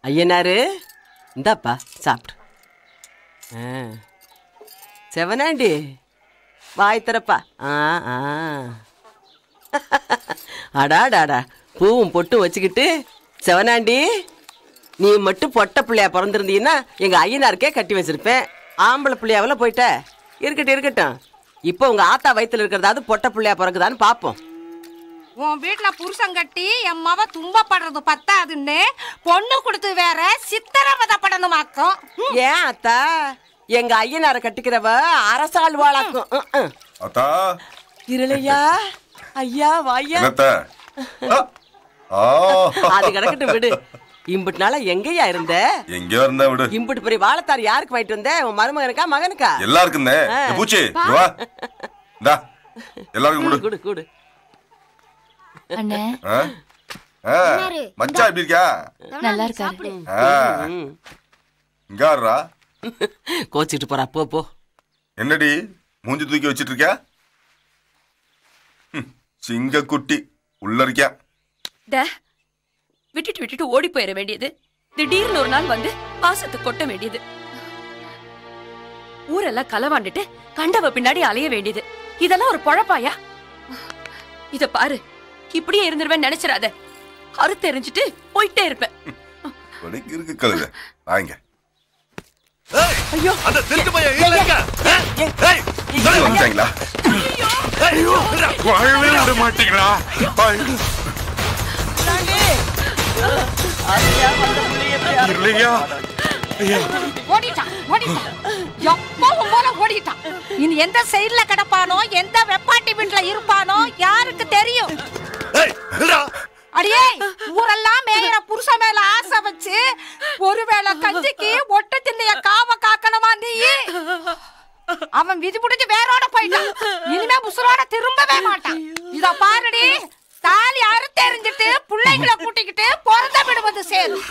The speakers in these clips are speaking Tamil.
ஐயனாரு இந்தாப்பா சாப்பிடு. செவனாண்டி வாய் திறப்பா. அடாடாடா பூவும் பொட்டும் வச்சுக்கிட்டு செவனாண்டி நீ மட்டும் பொட்டை பிள்ளையா பிறந்திருந்தீங்கன்னா எங்கள் ஐயனாருக்கே கட்டி வச்சிருப்பேன். ஆம்பளை பிள்ளையாவில் போயிட்ட. இருக்கட்டும். இப்போ உங்கள் ஆத்தா வயிற்றுல இருக்கிறதாவது பொட்டை பிள்ளையா பிறகுதான்னு பார்ப்போம். உன் வீட்டுல புருஷன் கட்டி என் மவ துன்பப்படுறது பத்தாதுன்னு பொண்ணு கொடுத்து வேற சித்திரவதப்படணுமாக்கும். ஏன் அத்தா எங்க ஐயனார கட்டிக்கிறவ அரசாள் வாழாக்கும். அத்தா இருளையா ஐயா வாயா அது கிடக்கட்டும் விடு. இம்புட்டு நாள எங்கயா இருந்த? எங்கயோ இருந்த விடு. இம்புட்டு பெரிய வாழைத்தார் யாருக்கு வாங்கிட்டு வந்த? உன் மருமகனுக்கா மகனுக்கா? எல்லாருக்கும் பூச்சி எல்லாருக்கும் கொடு கொடு. அண்ணே மச்சான் எப்படி இருக்கா? நல்லா இருக்காரு. இங்காரா கோச்சிட்டு போறா போ. என்னடி மூஞ்சி தூக்கி வச்சிட்டு இருக்க? சிங்க குட்டி உள்ள இருக்கியா? விட்டுட்டு ஓடி போயிட வேண்டியது. திடீர்னு ஒரு நாள் வந்து பாசத்தை கொட்ட வேண்டியது. ஊரெல்லாம் களவாண்டுட்டு கண்டவ பின்னாடி அலைய வேண்டியது. இதெல்லாம் ஒரு பொழப்பாயா? இத பாரு, இப்படியே இருந்துருவேன் நினைச்சிடாத. அறுத்து எரிஞ்சிட்டு போயிட்டே இருப்பேன். இருக்கு கழுத வாங்க. ஐயோ அந்த திருட்டு பையன் எங்க இருக்க? ஏய் வந்துட்டீங்களா? ஐயோ வாழவே விட மாட்டீங்களா? இல்லையா ஓடிட்டான். எப்பவும் போல ஓடிட்டான். இனி எந்த சைடுல கிடப்பானோ, எந்த வெப்பாட்டி வீட்டுல இருப்பானோ யாருக்கு தெரியும்? அடியே ஊரெல்லாம் மேயிற புருஷன் மேல ஆசை வச்சு ஒருவேளை கஞ்சிக்கு ஒட்டு திண்ணைய காவ காக்கணுமா நீ? அவன் விதி முடிஞ்சு வேரோட போயிட்டான். இனிமே முசுரோட திரும்பவே மாட்டான். இத பாருடி, தாலி அறுத்தெறிஞ்சிட்டு பிள்ளைகளை கூட்டிக்கிட்டு பிறந்த விடுவது சேரும்.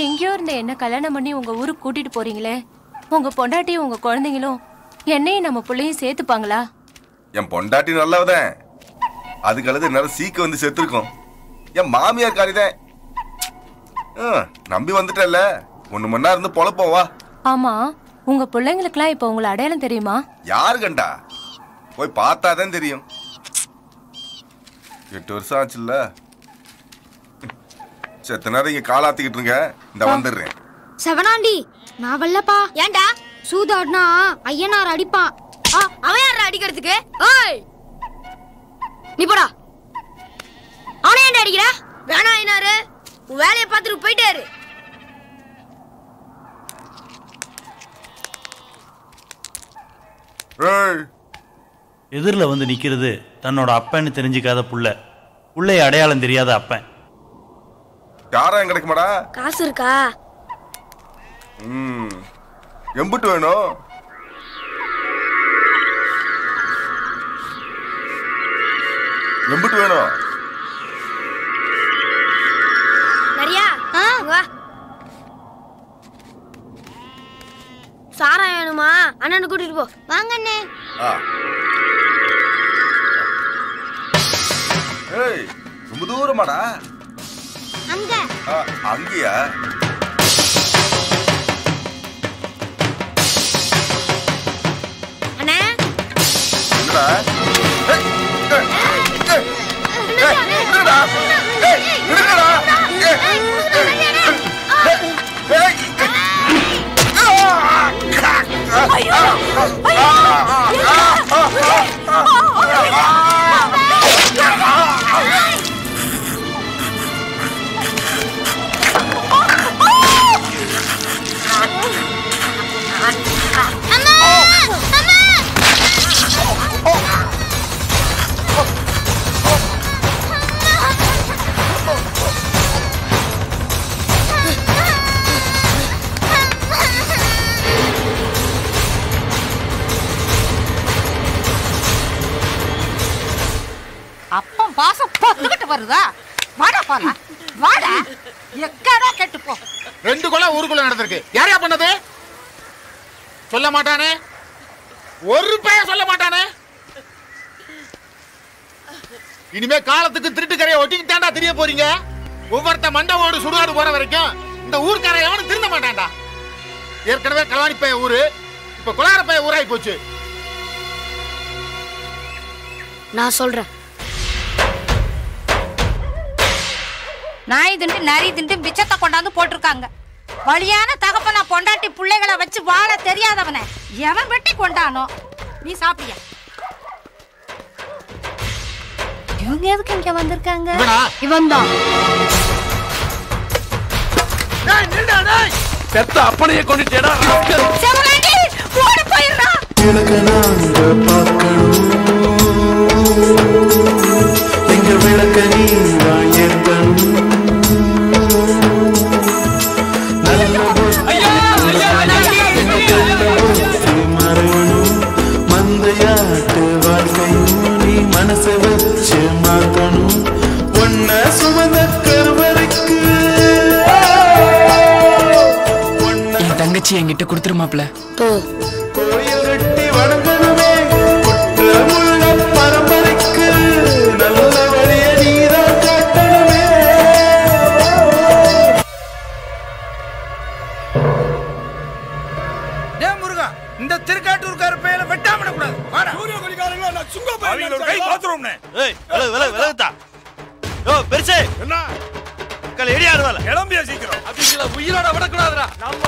எங்கயோ இருந்த என்ன கல்யாணம் பண்ணி உங்க ஊருக்கு கூட்டிட்டு போறீங்களே, உங்க பொண்டாட்டியும் உங்க குழந்தைங்களும் என்னையும் நம்ம பிள்ளையும் சேர்த்துப்பாங்களா? என் பொண்டாட்டி நல்லவதான். அதுக்கு அழுது நேரம் சீக்க வந்து செத்துருக்கோம். என் மாமியார் காரிதான். நம்பி வந்துட்டல, ஒண்ணு மணி இருந்து பொழப்போம் வா. ஆமா, உங்க பிள்ளைங்களுக்குலாம் இப்ப உங்களை அடையாளம் தெரியுமா? யாரு கண்டா? போய் பார்த்தாதான் தெரியும். 8 வருஷம் ஆச்சுல்ல. செத்த நேரம் இங்க காலாத்திக்கிட்டு இருங்க, இந்த வந்துடுறேன். செவனாண்டி நான் வரலப்பா. ஏண்டா சூதாடினா ஐயனார் அடிப்பான். அவன் யார அடிக்கிறதுக்கு? ஓய் நீ போடா. அவனை ஏன்டா அடிக்கிற? வேணா ஐயனாரு, உன் வேலையை பார்த்துட்டு போயிட்டாரு. எதிரில் வந்து நிக்கிறது தன்னோட அப்பன்னு தெரிஞ்சுக்காத புள்ள, புள்ளைய அடையாளம் தெரியாத அப்பன். யாரா கிடைக்குமாடா? காசு இருக்கா? எம்புட்டு வேணும்? எம்புட்டு வேணும்? நிறையா. வா. சாரா வேணுமா? அண்ணனை கூட்டிட்டு போ. வாங்க அண்ணே. ஏய் ரொம்ப தூரமாடா அங்க அங்கயா அண்ணா என்னடா அப்பம் பாசம் பொத்துக்கிட்டு வருதா? வாடா போலாம், வாடா. எக்கடா கெட்டு போ. 2 கொலை ஊருக்குள்ள நடந்திருக்கு. யாரையா பண்ணது? சொல்ல மாட்டானே, ஒரு பையன் சொல்ல மாட்டானே. இனிமே காலத்துக்கு திருட்டுக்கரையை ஒட்டிக்கிட்டாண்டா தெரிய போறீங்க. ஒவ்வொருத்த மண்டவோடு சுடுகாடு போற வரைக்கும் இந்த ஊர்க்கார எவனும் திருந்த மாட்டான்டா. ஏற்கனவே கல்வாணி பைய ஊரு, இப்ப கொலார பைய ஊராய் போச்சு. நான் சொல்றேன். நாய் திண்டு நரி திண்டு பிச்சத்தை கொண்டாந்து போட்டிருக்காங்க. வழியான தகப்பனா பொண்டாட்டி பிள்ளைகளை வச்சு வாழ தெரியாதவன எவன் வெட்டி கொண்டானோ. நீ சாப்பிடியா? இவங்க எதுக்கு இங்க வந்திருக்காங்க? இவன் தான் பெத்த அப்பனையே கொண்டுட்டேடா. செவனாண்டி ஓடி போயிடுறா. எங்க விளக்க நீதான் ஏத்தணும். மறையணும் மந்தையாட்டு வாழ்க்கையும் நீ மனசை வச்சு மாத்தணும். ஒன்ன சுமந்த கருவறைக்கு என் தங்கச்சி என்கிட்ட கொடுத்துருமாப்ல. கோயில் கட்டி வணங்கணுமே குற்றமுள்ள பரம்பரைக்கு நல்ல வழிய நீதான் காட்டணுமே. முருகா, இந்த திருக்காட்டூர்கார பையல வெட்டாம விடக்கூடாது. வாடா சூரிய கொடிகாரங்க, நான் சுங்க போய் அவங்களோட கை பாத்துறோம்னே. ஏய் விலகுதா. யோ பெருசே என்ன கல ஏடி ஆடுவால கிளம்பியா சீக்கிரம். அப்படிங்களா உயிரோட விடக்கூடாதுடா. நம்ம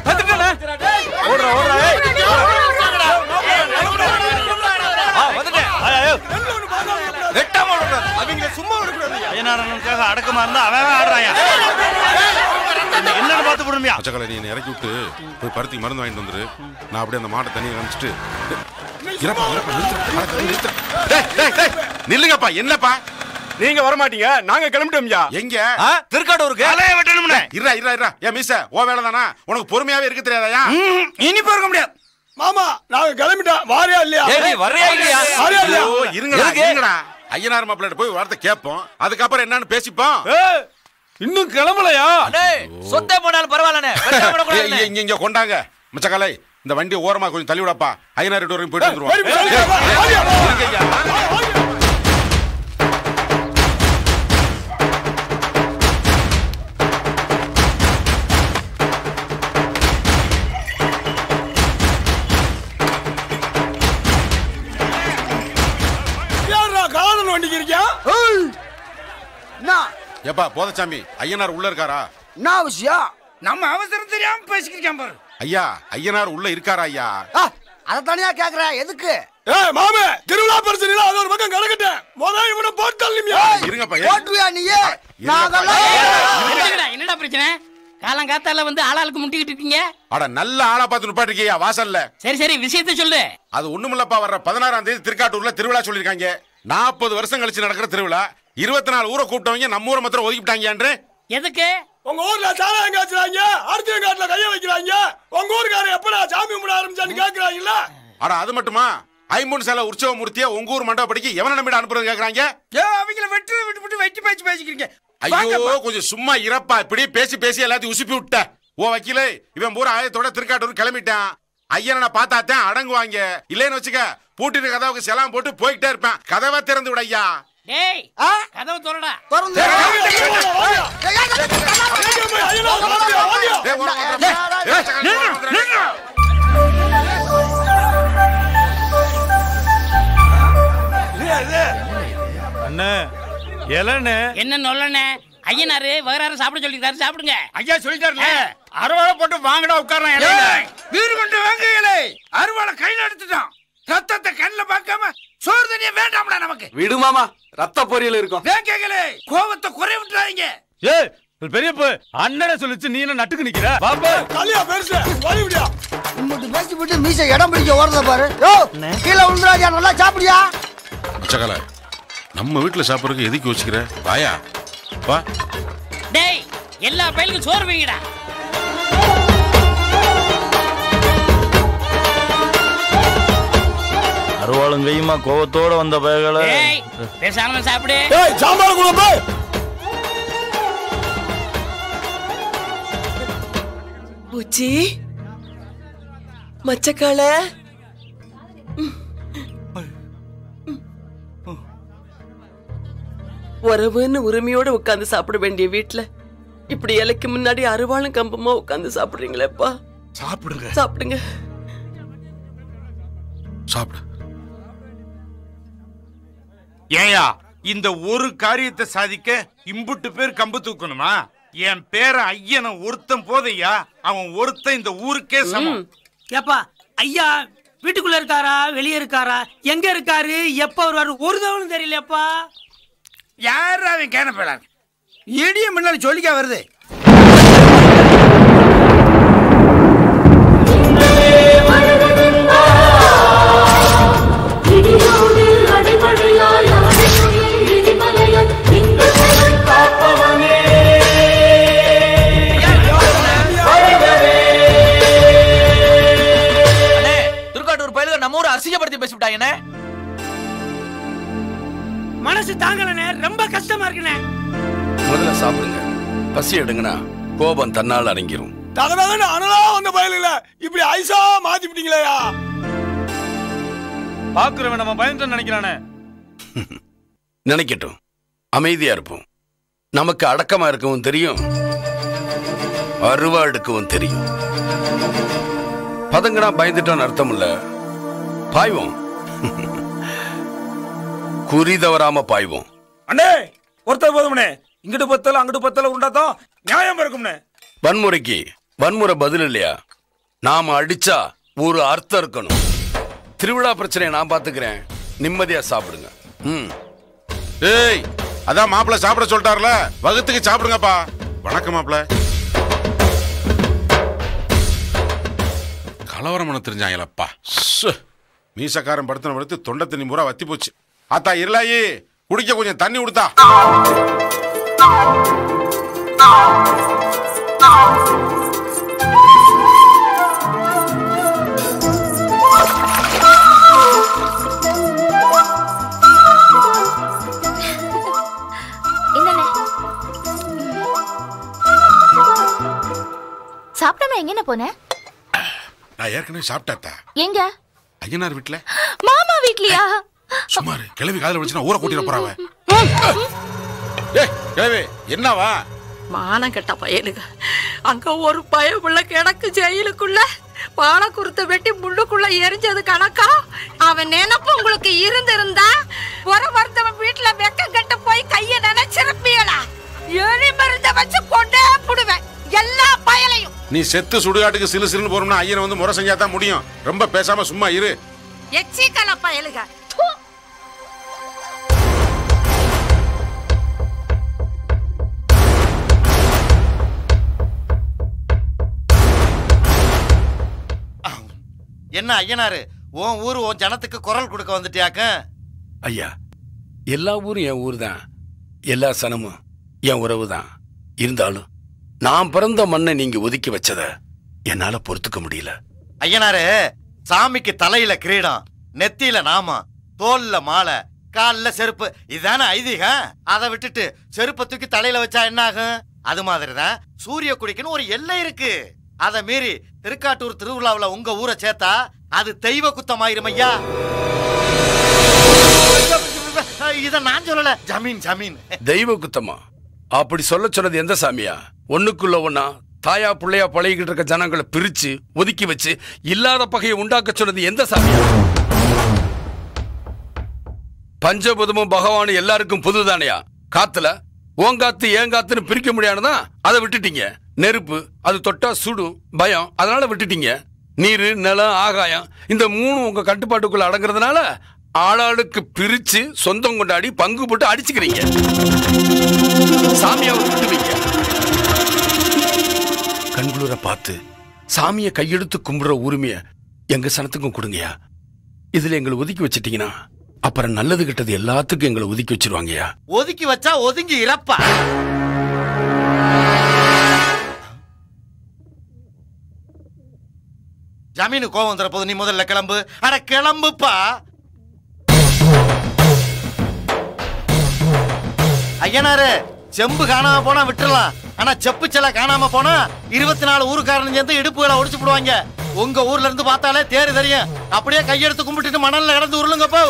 வந்துட்டல. ஓடுறா ஏய். வந்துட்டே. ஐயோ வெட்டாம விடக்கூடாது. அவங்க சும்மா விடக்கூடாது. ஐயனாரனுக்காக அடக்கமா இருந்தா அவன் ஆடுறாயா. என்னன்னு பார்த்து போடுமியா. அச்சக்கலை நீ என்னை இறக்கி விட்டு போய் பருத்தி மருந்து வாங்கிட்டு வந்துரு. நான் அப்படியே அந்த மாட்டை தண்ணியை காமிச்சிட்டு நில்லுங்கப்பா. என்னப்பா நீங்க வர மாட்டீங்க, நாங்க கிளம்பிட்டோம்யா. எங்க திருக்காட்டூருக்கு அலைய வெட்டணும்னே. இரா ஏன் மீச ஓ வேலை தானா? உனக்கு பொறுமையாவே இருக்க தெரியாதயா? இனி போக முடியாது. மாமா நாங்க கிளம்பிட்டோம். வாரியா இல்லையா? வரையா இல்லையா? வாரியா இல்லையா? இருங்கடா ஐயனார் மாப்பிள்ளை போய் வார்த்தை கேட்போம். அதுக்கப்புறம் என்னன்னு பேசிப்போம். இன்னும் கிளம்பலையா? சொத்தே போனாலும் பரவாயில்லனே. இங்க கொண்டாங்க மிச்சக்காலை. இந்த வண்டியை ஓரமா கொஞ்சம் தள்ளி விடப்பா. ஐயனார் வீட்டு வரைக்கும் போயிட்டு வந்துருவோம். காதல் வண்டிக்கு இருக்கியா? ஏப்பா போதசாமி, ஐயனார் உள்ள இருக்காரா? என்ன விஷயம்? நம்ம அவசரம் தெரியாம பேசிக்கிட்டான் பாரு. ஐயா ஐயனார் உள்ள இருக்காரா ஐயா? அத தனியா கேக்குற எதுக்கு? ஏய் மாமே, திருவிழா பிரச்சனைல அது ஒரு பக்கம் கிடக்கட்டே. முதல்ல இவனை போட்டு தள்ளிமியா. இருங்கப்பா. போட்டுவியா நீயே? என்னடா பிரச்சனை? காலங்காத்தால வந்து ஆளாளுக்கு முட்டிக்கிட்டு இருக்கீங்க. அட நல்ல ஆளா பார்த்து நிப்பாட்டிருக்கியா வாசல்ல. சரி விஷயத்தை சொல்லு. அது ஒண்ணுமில்லப்பா. வர்ற 16ஆம் தேதி திருக்காட்டூர்ல திருவிழா சொல்லிருக்காங்க. 40 வருஷம் கழிச்சு நடக்கிற திருவிழா. 24 ஊரை கூப்பிட்டவங்க நம்ம ஊரை மாத்திரம் ஒதுக்கிட்டாங்க. எதுக்கு? உங்க ஊர்ல சாராயம் காய்ச்சறாங்க, அடுத்த காட்டுல கைய வைக்கிறாங்க. உங்க ஊர்க்காரர் எப்படா சாமி கும்பிட ஆரம்பிச்சான்னு கேக்குறாங்கல்ல. அட அது மட்டுமா? ஐம்பொன் சேலை உற்சவ மூர்த்தியா உங்க ஊர் மண்டபடிக்கு எவனை நம்பிட அனுப்புறது கேக்குறாங்க. அவங்கள விட்டு வெட்டி பேச்சு பேசிக்கிறீங்க. ஐயோ கொஞ்சம் சும்மா இறப்பா. இப்படி பேசி எல்லாத்தையும் உசுப்பி விட்ட. ஓ வக்கீலே, இவன் பூரா ஆயத்தோட திருக்காட்டூர் கிளம்பிட்டான். ஐயனை பார்த்தாத்தான் அடங்குவாங்க. இல்லைன்னு வச்சுக்க பூட்டிட்டு கதவுக்கு செலாம் போட்டு போய்கிட்டே இருப்பேன். கதவை திறந்து விட ஐயா. டேய் கதவு திறடா. திறந்து அண்ணே இலண்ணே என்ன நொல்லண்ணே? ஐயனாரு வகராறு சாப்பிட சொல்லிருக்காரு, சாப்பிடுங்க. ஐயா சொல்லிட்டாருல, அறுவாளை போட்டு வாங்கடா உட்காரலாம். வீடு கொண்டு வாங்கல, அறுவாளை கையில எடுத்துட்டான். ரத்தத்தை கண்ணுல பார்க்காம சோறு தண்ணிய வேண்டாம்டா நமக்கு. விடு மாமா, ரத்த பொரியல் இருக்கும். கேக்கல, கோவத்தை குறை விட்டுறாங்க. ஏய் பெரியப்ப அண்ணனே சொல்லிச்சு, நீ என்ன நட்டுக்கு நிக்கிற? பாப்பா காலியா பெருசு வழி விடியா. இம்மட்டு பேசி விட்டு மீசை இடம் பிடிக்க ஓடுறத பாரு. யோ கீழே விழுந்துறாயா, நல்லா சாப்பிடியா? பிச்சைக்கால, நம்ம வீட்டுல சாப்பிடறதுக்கு எதுக்கு யோசிக்கிற? வாயா வா. டேய் எல்லா பையலுக்கும் சோறு வைங்கடா. அருவாளும் கையுமா கோவத்தோட வந்த பயகளை டேய் பேசாம சாப்பிடு. ஏய் சாம்பார் குள்ள போய். பூச்சி மச்சக்கால உறவுன்னு உரிமையோட உட்கார்ந்து சாப்பிட வேண்டிய வீட்டுல இப்படி இலைக்கு முன்னாடி அருவாளும் கம்பமா உட்கார்ந்து சாப்பிடுறீங்களேப்பா. சாப்பிடுங்க சாப்பிடுங்க சாப்பிடு. ஏயா இந்த ஒரு காரியத்தை சாதிக்க இம்புட்டு பேர் கம்பு தூக்கணுமா? என் பேர ஐயனை ஒருத்தன் போதையா, அவன் ஒருத்தன் இந்த ஊருக்கே சமம். ஏப்பா ஐயா வீட்டுக்குள்ள இருக்காரா வெளியே இருக்காரா எங்க இருக்காரு எப்ப வருவாரு ஒரு தவணும் தெரியலப்பா. யாரு அவன் கேன பேடாரு? இடிய முன்னாடி சொல்லிக்கா வருது. திருக்காட்டூர் பயிலுக்கு நம்ம ஊரை அசிங்கப்படுத்தி பேசிவிட்டாங்க. மனசு தாங்கலனே, ரொம்ப கஷ்டமா இருக்குனே. முதல்ல சாப்பிடுங்க, பசி எடுங்கனா கோபம் தன்னால் அடங்கிரும். தகதகன்னு அனலா வந்த பயலில இப்படி ஐசா மாத்தி விட்டீங்களேயா. பாக்குறவன் நம்ம பயந்து நினைக்கிறானே. நினைக்கட்டும், அமைதியா இருப்போம். நமக்கு அடக்கமா இருக்கவும் தெரியும், அருவா எடுக்கவும் தெரியும். பதங்கடா பயந்துட்டோன்னு அர்த்தம் இல்ல, பாய்வோம். குறி தவறாம பாய்வோம். அண்ணே ஒருத்தர் போதும்னே, இங்கிட்டு பத்தல அங்கிட்டு பத்தல உண்டாதான் நியாயம் இருக்கும்னே. வன்முறைக்கு வன்முறை பதில் இல்லையா? நாம அடிச்சா ஒரு அர்த்தம் இருக்கணும். திருவிழா பிரச்சனையை நான் பாத்துக்கிறேன், நிம்மதியா சாப்பிடுங்க. ஏய் அதான் மாப்பிள்ள சாப்பிட சொல்லிட்டார்ல, வகுத்துக்கு சாப்பிடுங்கப்பா. வணக்கம் மாப்பிள்ள. கலவரம் பண்ண தெரிஞ்சாங்களப்பா. மீசக்காரன் படுத்தின படுத்து தொண்டை தண்ணி பூரா வத்தி போச்சு. ஆத்தா இருளாயி குடிக்க கொஞ்சம் தண்ணி கொடுத்தா. சாப்பிடாம எங்க போன? நான் ஏற்கனவே சாப்பிட்டாத்தா. எங்க? ஐயனார் வீட்டுல. மாமா வீட்லயா? சுமாரு கிளவி காதல வச்சுனா ஊரை கூட்டிட போறாவ. ஏய் கிளவி என்னவா? மானம் கெட்ட பயலுங்க, அங்க ஒரு பயமுள்ள கிடக்கு ஜெயிலுக்குள்ள பாலக்குருத்தை வெட்டி முள்ளுக்குள்ள எரிஞ்சது கணக்கா? அவன் நினைப்பு உங்களுக்கு இருந்திருந்தா ஒரு வருத்தவன் வீட்டுல வெக்க கட்ட போய் கைய நினைச்சிருப்பீங்களா? எரி மருந்த வச்சு கொண்டே புடுவேன் எல்லா பயலையும். நீ செத்து சுடுகாட்டுக்கு சிலு சிலுன்னு போறோம்னா ஐயனை வந்து முறை செஞ்சா தான் முடியும். ரொம்ப பேசாம சும்மா இரு. எச்சிக்கல பயலுக. என்ன ஐயனாரு, உன் ஊரு உன் ஜனத்துக்கு குரல் கொடுக்க வந்துட்டியாக்க? ஐயா, எல்லா ஊரும் என் ஊர் தான், எல்லா சனமும் என் உறவு தான். இருந்தாலும் நான் பிறந்த மண்ணை நீங்க ஒதுக்கி வச்சத என்னால பொறுத்துக்க முடியல. ஐயனாரு, சாமிக்கு தலையில கிரீடம், நெத்தியில நாமம், தோல்ல மாலை, கால்ல செருப்பு, இதுதானே ஐதீகம். அதை விட்டுட்டு செருப்பை தூக்கி தலையில வச்சா என்ன ஆகும்? அது மாதிரிதான் சூரிய குடிக்குன்னு ஒரு எல்லை இருக்கு. அதை மீறி திருக்காட்டூர் திருவிழாவில் உங்க ஊரை சேர்த்தா அது தெய்வ குத்தமாயிரும் ஐயா. இத நான் சொல்லல. ஜமீன் ஜமீன். தெய்வ குத்தமா அப்படி சொல்ல சொன்னது எந்த சாமியா? ஒண்ணுக்குள்ள ஒண்ணா தாயா பிள்ளையா பழகிக்கிட்டு இருக்க ஜனங்களை பிரிச்சு ஒதுக்கி வச்சு இல்லாத பகையை உண்டாக்க சொன்னது எந்த சாமியா? பஞ்சபூதமும் பகவானும் எல்லாருக்கும் புதுதானையா? காத்துல ஓங்காத்து ஏங்காத்துன்னு பிரிக்க முடியாதுதான் அதை விட்டுட்டீங்க. நெருப்பு அது தொட்டா சுடும் பயம், அதனால விட்டுட்டீங்க. நீரு நிலம் ஆகாயம் இந்த மூணு உங்க கட்டுப்பாட்டுக்குள்ள அடங்குறதுனால ஆளாளுக்கு பிரிச்சு சொந்தம் கொண்டாடி பங்கு போட்டு அடிச்சுக்கிறீங்க. சாமியாவை விட்டுவீங்க. கண்குளிர பார்த்து சாமியை கையெடுத்து கும்பிடுற உரிமைய எங்க சனத்துக்கும் கொடுங்கயா. இதுல எங்களை ஒதுக்கி வச்சிட்டீங்கன்னா அப்புறம் நல்லது கிட்டது எல்லாத்துக்கும் எங்களை ஒதுக்கி வச்சிருவாங்கயா. ஒதுக்கி வச்சா ஒதுங்கி இறப்பா. ஜமீனு கோவம் வந்துற போது நீ முதல்ல கிளம்பு. அட கிளம்புப்பா. ஐயனாரு செம்பு காணாம போனா விட்டுறலாம். ஆனா செப்பு செல காணாம போனா 24 ஊருக்காரன் சேர்ந்து இடுப்புகளை ஒடிச்சு போடுவாங்க. உங்க ஊர்ல இருந்து பார்த்தாலே தேரு தெரியும். அப்படியே கையெடுத்து கும்பிட்டுட்டு மணல்ல கிடந்து உருளுங்க போ.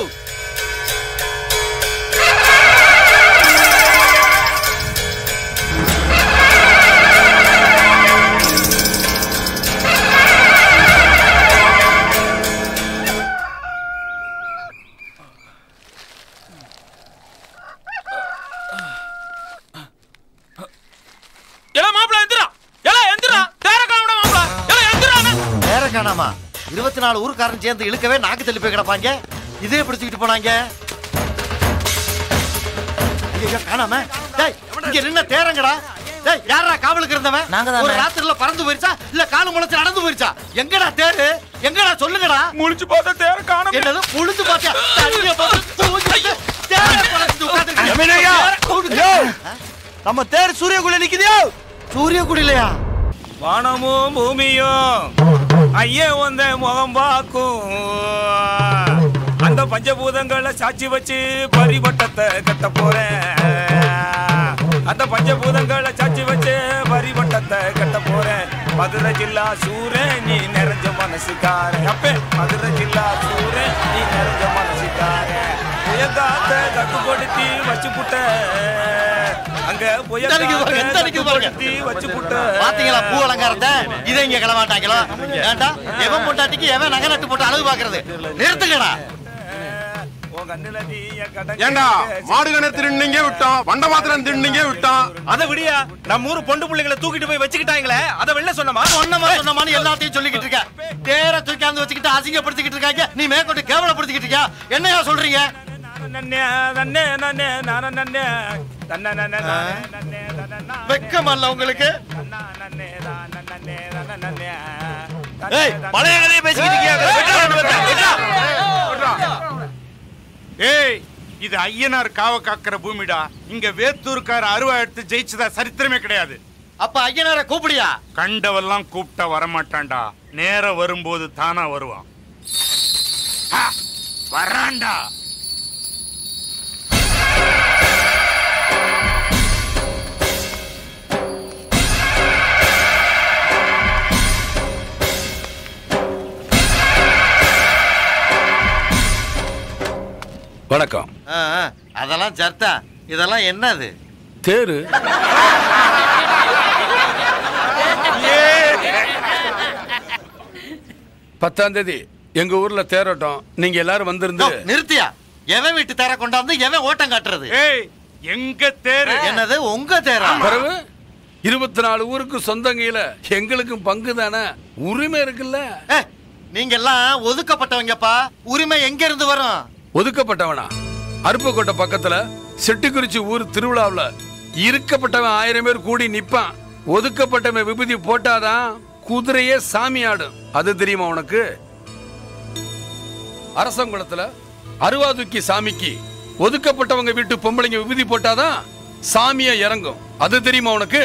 காணாமா 24 ஊருக்காரன் சேர்ந்து இழுக்கவே நாக்கு தள்ளி போய் கிடப்பாங்க. இதே பிடிச்சிட்டு போனாங்க. ஐயோ காணாம. டேய் இங்க நின்ன தேரங்கடா. டேய் யாரா காவலுக்கு இருந்தவன்? ஒரு ராத்திரில பறந்து போயிருச்சா இல்ல கால் முளைச்சு நடந்து போயிருச்சா? எங்கடா தேரு? எங்கடா சொல்லுங்கடா. முழிச்சு பார்த்தா தேர காணோம். என்னது முழிச்சு பார்த்தா? தண்ணிய போட்டு தேர பறந்து உட்கார்ந்திருக்காங்க. எமனையா நம்ம தேர் சூரியகுடில நிக்குதோ? சூரியகுடிலையா? வானமும் பூமியும் ஐயே வந்த முகம் பார்க்கும். அந்த பஞ்சபூதங்களை சாட்சி வச்சு பரிவட்டத்தை கட்ட போறேன். அந்த பஞ்சபூதங்களை சாட்சி வச்சு பரிவட்டத்தை கட்ட போறேன். மதுரை ஜில்லா சூரன் நீ நிறைஞ்ச மனசுக்காரன். அப்பே மதுரை ஜில்லா சூரன் நீ நிறைஞ்ச மனசுக்காரன். புயகாத்த கட்டுப்படுத்தி வச்சு புட்ட அங்க பாத்தீங்களா பூ அலங்காரத்தை? இதை இங்க கிளமாட்டாங்களா? ஏண்டா எவன் பொண்டாட்டிக்கு எவன் நகை நட்டு போட்டு அழகு பாக்குறது? நிறுத்துங்கடா. ஏண்டா மாடு கண திருநீங்க விட்டோம், வண்ட மாத்திரம் திருநீங்க விட்டோம். அதை விடியா நம்ம ஊரு பொண்டு பிள்ளைங்களை தூக்கிட்டு போய் வச்சுக்கிட்டாங்களே, அதை வெளில சொன்னமா சொன்னமான்னு எல்லாத்தையும் சொல்லிக்கிட்டு இருக்க. தேர தூக்காந்து வச்சுக்கிட்டு அசிங்கப்படுத்திக்கிட்டு இருக்காங்க. நீ மேற்கொண்டு கேவலப்படுத்திக்கிட்டு இருக்கியா? என்னையா சொல்றீங்க? வெக்கமல்ல உங்களுக்கு? பழைய கதையை பேசிக்கிட்டு ஏய் இது ஐயனார் காவ காக்கிற பூமிடா. இங்க வேத்தூர்கார அருவா எடுத்து ஜெயிச்சதா சரித்திரமே கிடையாது. அப்ப ஐயனார கூப்பிடியா? கண்டவெல்லாம் கூப்பிட்டா வரமாட்டான்டா. நேரம் வரும்போது தானா வருவான். வரான்டா. வணக்கம். அதெல்லாம் சர்த்தா. இதெல்லாம் என்னது? தேரு. 10ஆம் தேதி எங்க ஊர்ல தேரோட்டம். நீங்க எல்லாரும் வந்திருந்து. நிறுத்தியா? எவன் வீட்டு தேரை கொண்டாந்து எவன் ஓட்டம் காட்டுறது? ஏய் எங்க தேரு. என்னது உங்க தேரா? பிறகு 24 ஊருக்கு சொந்தங்கையில எங்களுக்கும் பங்கு தானே, உரிமை இருக்குல்ல. நீங்க எல்லாம் ஒதுக்கப்பட்டவங்கப்பா. உரிமை எங்க இருந்து வரும்? ஒதுக்கப்பட்டவனா? அருப்புக்கோட்டை பக்கத்துல செட்டிக்குறிச்சி ஊர் திருவிழாவுல இருக்கப்பட்டவன் 1000 பேர் கூடி நிப்பான். ஒதுக்கப்பட்டவன் விபூதி போட்டாதான் குதிரையே சாமி ஆடும். அது தெரியுமா உனக்கு? அரசங்குளத்துல அருவாதுக்கி சாமிக்கு ஒதுக்கப்பட்டவங்க வீட்டு பொம்பளைங்க விபூதி போட்டாதான் சாமியா இறங்கும். அது தெரியுமா உனக்கு?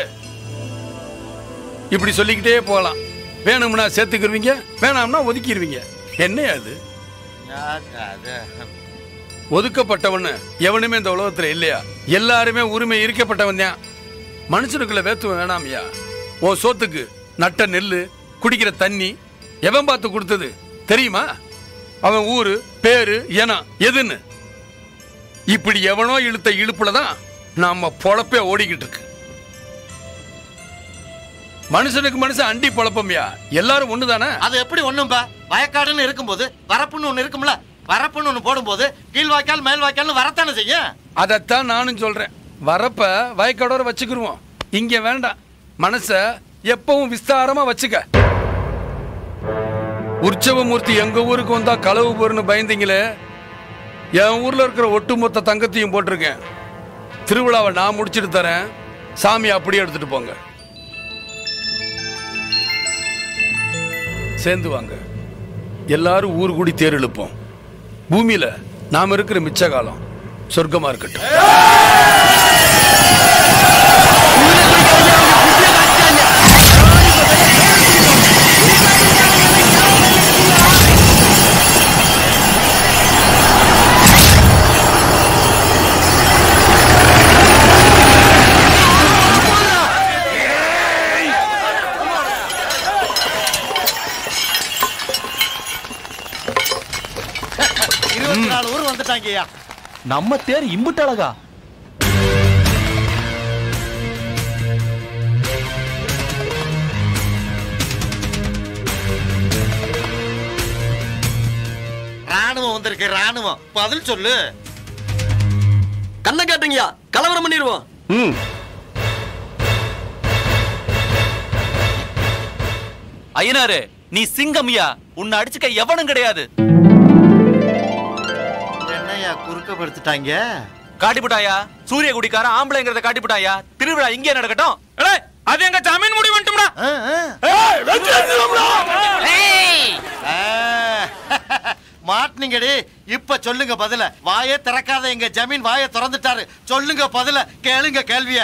இப்படி சொல்லிக்கிட்டே போகலாம். வேணும்னா சேர்த்துக்கிருவீங்க, வேணாம்னா ஒதுக்கிடுவீங்க. என்ன அது? ஒதுக்கப்பட்டவன் எவனுமே இந்த உலகத்துல இல்லையா? எல்லாருமே உரிமை இருக்கப்பட்டவன் தான். மனுஷனுக்குள்ள வேத்துவம் வேணாமியா? உன் சோத்துக்கு நட்ட நெல்லு, குடிக்கிற தண்ணி எவன் பார்த்து கொடுத்தது தெரியுமா? அவன் ஊரு பேரு இனம் எதுன்னு இப்படி எவனோ இழுத்த இழுப்புலதான் நாம பொழப்பே ஓடிக்கிட்டு இருக்கு. மனுஷனுக்கு மனுஷன் அண்டி பொழப்பம்யா, எல்லாரும் ஒண்ணுதானே. அது எப்படி ஒண்ணும்பா? வயக்காடுன்னு இருக்கும்போது வரப்புன்னு ஒண்ணு இருக்கும்ல, வரப்புன்னு ஒண்ணு போடும்போது கீழ் வாய்க்கால் மேல் வாய்க்கால்னு வரத்தானே செய்யும். அதத்தான் நானும் சொல்றேன். வரப்ப வயக்காடோட வச்சுக்கிருவோம். இங்க வேண்டாம், மனச எப்பவும் விஸ்தாரமா வச்சுக்க. உற்சவமூர்த்தி எங்க ஊருக்கு வந்தா களவு போறன்னு பயந்தீங்களே, என் ஊர்ல இருக்கிற ஒட்டுமொத்த தங்கத்தையும் போட்டிருக்கேன். திருவிழாவை நான் முடிச்சிட்டு தரேன், சாமி அப்படியே எடுத்துட்டு போங்க. சேர்ந்து வாங்க, எல்லாரும் ஊர் கூடி தேர் இழுப்போம். பூமியில நாம இருக்கிற மிச்ச காலம் சொர்க்கமா இருக்கட்டும். ஊர் வந்துட்டாங்கய்யா. நம்ம தேர் இம்புட்டு அழகா. ராணுவம் வந்திருக்கு, ராணுவம். பதில் சொல்லு. கண்ணை காட்டுங்கயா, கலவரம் பண்ணிடுவோம். ஐயனாரு, நீ சிங்கம்யா, உன்னை அடிச்சுக்க எவனும் கிடையாது. என்னையா குறுக்கப்படுத்திட்டாங்க? காட்டிவிட்டாயா, சூரிய குடிக்கார ஆம்பளைங்கிறத காட்டிவிட்டாயா. திருவிழா இங்கே நடக்கட்டும். அது எங்க ஜமீன் முடி வந்துட்டோம்டா. மாட்டினீங்கடி. இப்ப சொல்லுங்க பதில. வாயே திறக்காத எங்க ஜமீன் வாயை திறந்துட்டாரு. சொல்லுங்க பதில, கேளுங்க கேள்விய.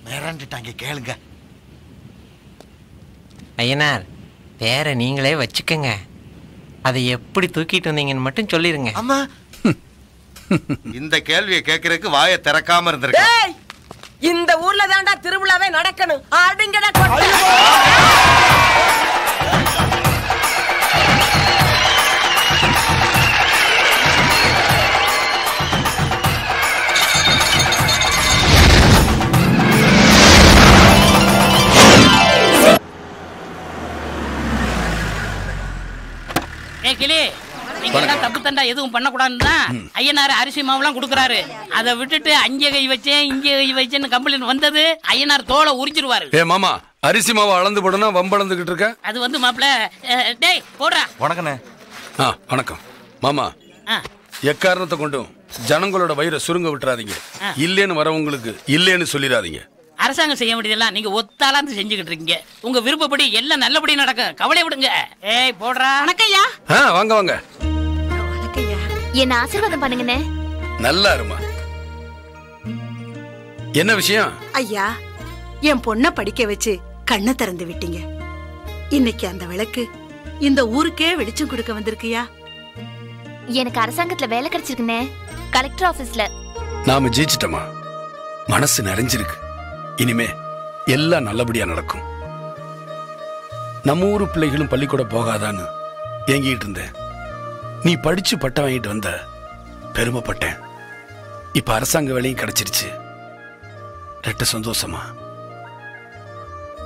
மிரண்டுட்டாங்க, கேளுங்க. ஐயனார், பேரை நீங்களே வச்சுக்கங்க. அதை எப்படி தூக்கிட்டு வந்தீங்கன்னு மட்டும் சொல்லிருங்க. அம்மா, இந்த கேள்வியை கேட்கறதுக்கு வாயை திறக்காம இருந்திருக்க. இந்த ஊர்ல தான்டா திருவிழாவே நடக்கணும். அடுங்கடா கிளி, நீங்க தப்பு தண்டா எதுவும் பண்ணக்கூடாதுன்னு ஐயனார் அரிசி மாவுலாம் கொடுக்குறாரு. அதை விட்டுட்டு அங்கே கை வச்சேன் இங்கே கை வச்சேன்னு கம்ப்ளைண்ட் வந்தது, ஐயனார் தோலை உரிச்சிருவாரு. ஏ மாமா, அரிசி மாவு அளந்து போடணும் வம்பளந்துகிட்டு இருக்க. அது வந்து மாப்பிள்ள, டேய் போடுறா. வணக்கண்ணே. வணக்கம் மாமா. எக்காரணத்தை கொண்டும் ஜனங்களோட வயிறை சுருங்க விட்டுறாதீங்க. இல்லேன்னு வரவங்களுக்கு இல்லேன்னு சொல்லிடாதீங்க. அரசாங்கம் செய்ய வேண்டியதெல்லாம் நீங்க ஒத்தாலாந்து செஞ்சுக்கிட்டு இருக்கீங்க. உங்க விருப்பப்படி எல்லாம் நல்லபடி நடக்கும், கவலை விடுங்க. ஏய் போடுறா. வணக்கம்யா. வாங்க வாங்க. என்ன ஆசீர்வாதம் பண்ணுங்கண்ணே. நல்லா இருமா. என்ன விஷயம்? ஐயா, என் பொண்ணை படிக்க வச்சு கண்ணை திறந்து விட்டீங்க. இன்னைக்கு அந்த விளக்கு இந்த ஊருக்கே வெளிச்சம் கொடுக்க வந்திருக்கியா. எனக்கு அரசாங்கத்துல வேலை கிடைச்சிருக்குண்ணே, கலெக்டர் ஆபீஸ்ல. நாம ஜெயிச்சிட்டோமா? மனசு நிறைஞ்சிருக்கு. இனிமே எல்லாம் நல்லபடியா நடக்கும். நம்ம ஊரு பிள்ளைகளும் பள்ளிக்கூடம் போகாதான்னு ஏங்கிட்டு இருந்தேன். நீ படிச்சு பட்டம் வாங்கிட்டு வந்த, பெருமைப்பட்டேன். இப்ப அரசாங்க வேலையும் கிடைச்சிருச்சு. ரெட்ட சந்தோஷமா.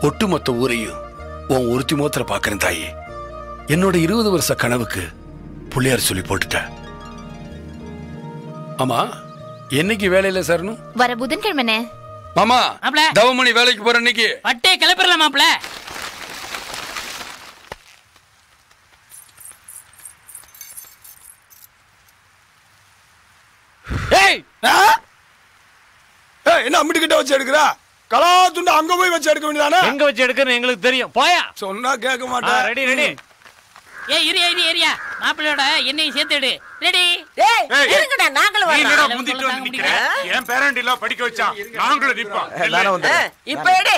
ஒட்டுமொத்த ஊரையும் உன் ஒருத்தி மோத்திர பாக்குறேன் தாயே. என்னோட 20 வருஷ கனவுக்கு புள்ளியார் சொல்லி போட்டுட்ட. ஆமா, என்னைக்கு வேலையில சேரணும்? வர புதன்கிழமை. மாமா, தவமணி வேலைக்கு போற இன்னைக்கு பட்டே கிளப்பிடலாம் மாப்பிள்ள. என்ன அம்மிட்டு கிட்ட வச்சு எடுக்கிறா? கலா துண்டு அங்க போய் வச்சு எடுக்க வேண்டியதானே? எங்க வச்சு எடுக்கணும் எங்களுக்கு தெரியும். போயா சொன்னா கேட்க மாட்டேன். Ready ready. ஏரியா மாப்பிள்ளையோட என்னையும் சேர்த்துடு. ரெடி? இருங்கடா, நாங்களும் வரோம். என் பேரண்டில படிக்க வச்சான், நாங்களும் நிப்போம். இப்ப எடு.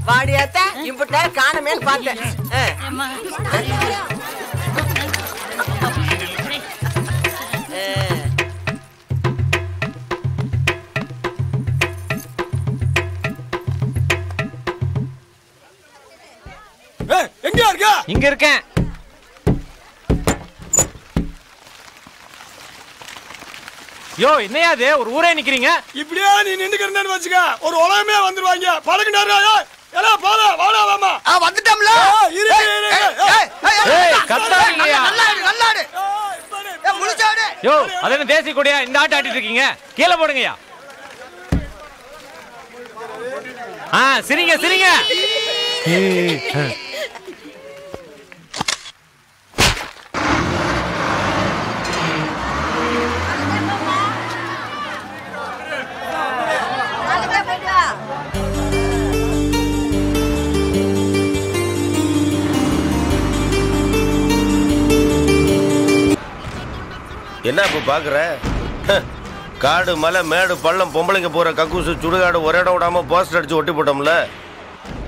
வாடியாத்த இம்புட்ட காணமேன்னு பார்த்தேன். எங்க இருக்க? இங்க இருக்கேன். யோ என்னையா இது ஒரு ஊரே நிக்கிறீங்க? இப்படியே நீ நின்னுக்கிறேன்னு வச்சுக்க ஒரு உலகமே வந்துருவாங்க. பழகுனாரா? எல்லாம் போடா வாடா வாமா. வந்துட்டோம்ல. ஏய் கத்தாதீங்கயா. நல்லாடு. முழிச்சாடு. யோ அது என்ன தேசிய கொடியா இந்த ஆட்ட ஆட்டிட்டு இருக்கீங்க? கீழ போடுங்கயா. சிரிங்க சிரிங்க. என்ன இப்ப பாக்குற? காடு மலை மேடு பள்ளம் பொம்பளைங்க போற கக்கூசு சுடுகாடு ஒரு இடம் விடாம போஸ்டர் அடிச்சு ஒட்டி போட்டோம்ல.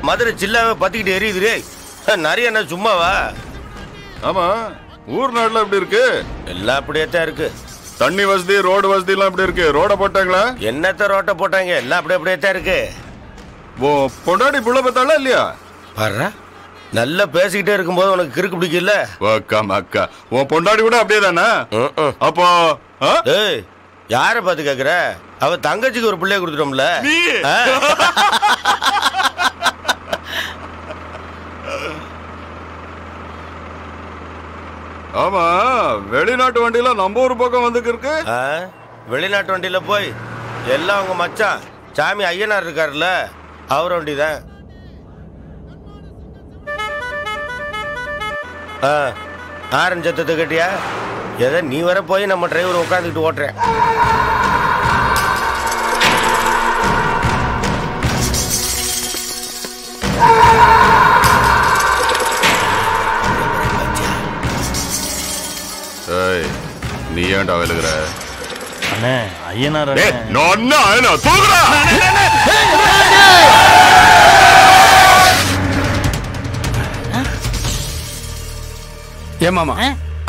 மதுரை சில்லாவே பத்திக்கிட்டு எரியுதுரே. நிறைய என்ன சும்மாவா? ஆமா ஊர் நாடுல எப்படி இருக்கு? எல்லாம் அப்படியே தான் இருக்கு. தண்ணி வசதி ரோடு வசதி எல்லாம் எப்படி இருக்கு? ரோட போட்டாங்களா? என்னத்த ரோட்ட போட்டாங்க? எல்லாம் அப்படியே தான் இருக்கு. ஓ பொண்டாடி புள்ள பார்த்தாளா இல்லையா? பாரு நல்லா பேசிக்கிட்டே இருக்கும்போது உனக்கு கிறுக்கு பிடிக்கல? அக்கா உன் பொண்டாடி கூட அப்படியே தானே? அப்போ ஏய் யார பாத்து கேக்குற? அவ தங்கச்சிக்கு ஒரு பிள்ளைய கொடுத்துட்டோம்ல. ஆமா வெளிநாட்டு வண்டியில நம்ம ஒரு பக்கம் வந்துக்கு இருக்கு. வெளிநாட்டு வண்டியில போய் எல்லாம் உங்க மச்சான் சாமி ஐயனார் இருக்காருல்ல அவர் வண்டி தான். ஆரன் சத்தத்தை கட்டியா? ஏதோ நீ வர போய் நம்ம டிரைவர் உட்காந்துக்கிட்டு ஓட்டுறேன். நீ ஏன்டா விழுகிற? அண்ணே ஐயனார் தூக்குறா. ஏ மாமா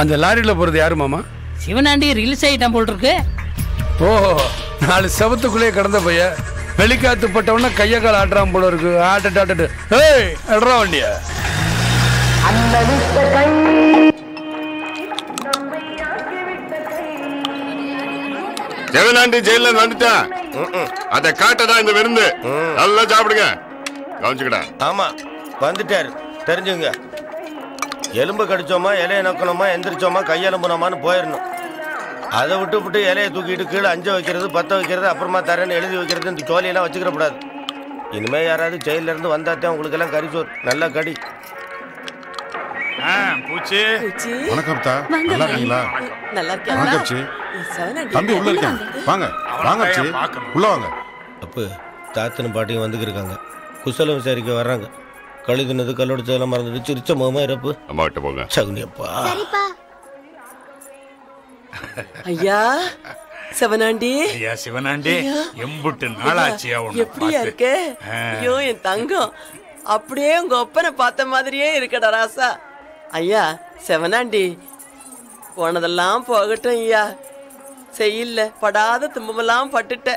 அந்த லாரியில போறது யாரு மாமா? சிவனாண்டி ரிலீஸ் ஆயிட்டான் போல் இருக்கு. ஓஹோ 4 செவத்துக்குள்ளே கடந்த பைய வெளிக்காத்து பட்டவன கைய கால ஆடுறான் போல இருக்கு. ஆட்டு ஏய் அடுறா வண்டிய. ஜெகனாண்டி ஜெயில வந்துட்டான். அத காட்டதான் இந்த விருந்து. நல்லா சாப்பிடுங்க. கவனிச்சுக்கடா. ஆமா வந்துட்டாரு தெரிஞ்சுங்க. எலும்பு கடிச்சோமா இலையை நக்கணுமா எந்திரிச்சோமா கையெலும்புனோமான்னு போயிடணும். அதை விட்டு இலையை தூக்கிட்டு கீழே 5 வைக்கிறது 10 வைக்கிறது அப்புறமா தரேன்னு எழுதி வைக்கிறது இந்த தோலையெல்லாம் வச்சுக்கிற கூடாது. இனிமே யாராவது ஜெயில இருந்து வந்தாத்தான் உங்களுக்கு எல்லாம் கறிச்சோர் நல்லா கடி. பூச்சி வணக்கம் தா. நல்லா இருக்கீங்களா? நல்லா இருக்கேன். தம்பி உள்ள இருக்கேன். வாங்க உள்ள வாங்க. அப்போ தாத்தனும் பாட்டியும் வந்துக்கிருக்காங்க. குசலம் விசாரிக்க வர்றாங்க. கழுதுனது கல்லொடிச்சதெல்லாம் மறந்துட்டு சிரிச்ச முகமா இருப்பு. அம்மாட்ட போங்க. சகுனியப்பா. ஐயா சிவனாண்டி. ஐயா சிவனாண்டி எம்புட்டு நாளாச்சியா உன்னை எப்படியா இருக்க? ஐயோ என் தங்கம் அப்படியே உங்க ஒப்பனை பார்த்த மாதிரியே இருக்கடா ராசா. ஐயா சிவனாண்டி போனதெல்லாம் போகட்டும் ஐயா. செய்யல படாத துன்பமெல்லாம் பட்டுட்ட.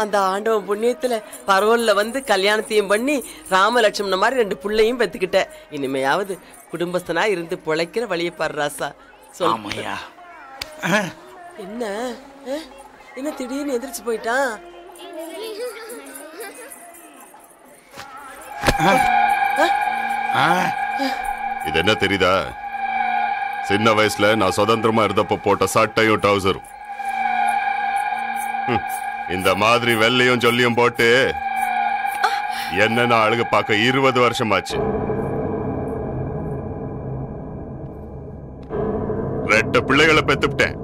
அந்த ஆண்டவன் புண்ணியத்துல பரவல்ல வந்து கல்யாணத்தையும் பண்ணி ராமலட்சுமண மாதிரி 2 பிள்ளையும் பெத்துக்கிட்ட. இனிமையாவது குடும்பஸ்தனா இருந்து பொழைக்கிற வழியை பாரு ராசா. ஆமையா என்ன என்ன திடீர்னு எந்திரிச்சு போயிட்டான்? இது என்ன தெரியுதா? சின்ன வயசுல நான் சுதந்திரமா இருந்தப்ப போட்ட சட்டையும் டவுசரும் இந்த மாதிரி வெள்ளையும் சொல்லியும் போட்டு என்ன அழுக பார்க்க 20 வருஷமாச்சு. 2 பிள்ளைகளை பெத்துட்டேன்.